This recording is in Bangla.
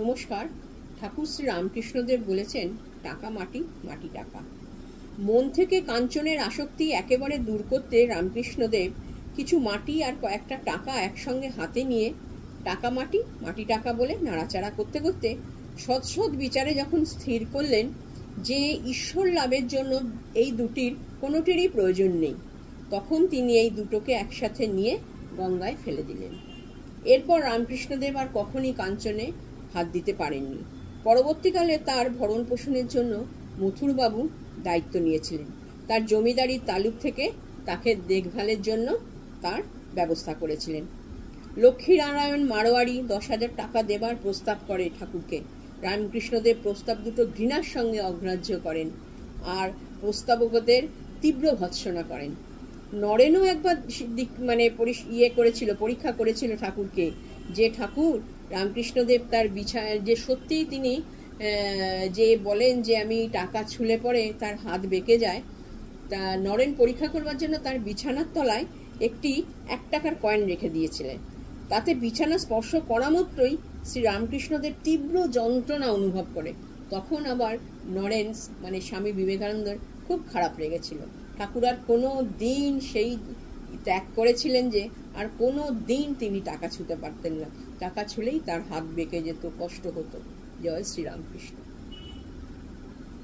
নমস্কার। ঠাকুর শ্রী রামকৃষ্ণদেব বলেছেন, টাকা মাটি, মাটি টাকা। মন থেকে কাঞ্চনের আসক্তি একেবারে দূর করতে রামকৃষ্ণদেব কিছু মাটি আর কয়েকটা টাকা একসঙ্গে হাতে নিয়ে টাকা মাটি, মাটি টাকা বলে নাড়াচাড়া করতে করতে সৎ বিচারে যখন স্থির করলেন যে ঈশ্বর লাভের জন্য এই দুটির কোনোটিরই প্রয়োজন নেই, তখন তিনি এই দুটোকে একসাথে নিয়ে গঙ্গায় ফেলে দিলেন। এরপর রামকৃষ্ণদেব আর কখনই কাঞ্চনে হাত দিতে পারেননি। পরবর্তীকালে তার ভরণ পোষণের জন্য মথুরবাবু দায়িত্ব নিয়েছিলেন। তার জমিদারির তালুক থেকে তাকে দেখভালের জন্য তার ব্যবস্থা করেছিলেন। লক্ষ্মীনারায়ণ মারোয়ারি 10,000 টাকা দেবার প্রস্তাব করে ঠাকুরকে। রামকৃষ্ণদেব প্রস্তাব দুটো ঘৃণার সঙ্গে অগ্রাহ্য করেন আর প্রস্তাবকদের তীব্র ভৎসনা করেন। নরেনও একবার পরীক্ষা করেছিল ঠাকুরকে, যে ঠাকুর রামকৃষ্ণদেব তার যে সত্যিই তিনি যে বলেন যে আমি টাকা ছুলে পরে তার হাত বেঁকে যায়, তা নরেন পরীক্ষা করবার জন্য তার বিছানার তলায় একটি 1 টাকার কয়েন রেখে দিয়েছিলেন। তাতে বিছানা স্পর্শ করা মাত্রই শ্রী রামকৃষ্ণদেব তীব্র যন্ত্রণা অনুভব করে। তখন আবার নরেন স্বামী বিবেকানন্দের খুব খারাপ লেগেছিল। ঠাকুর আর কোনো দিন সেই ত্যাগ করেছিলেন যে আর কোনো দিন তিনি টাকা ছুঁতে পারতেন না। টাকা ছুলেই তার হাত বেঁকে যেত, কষ্ট হতো। জয় শ্রীরামকৃষ্ণ।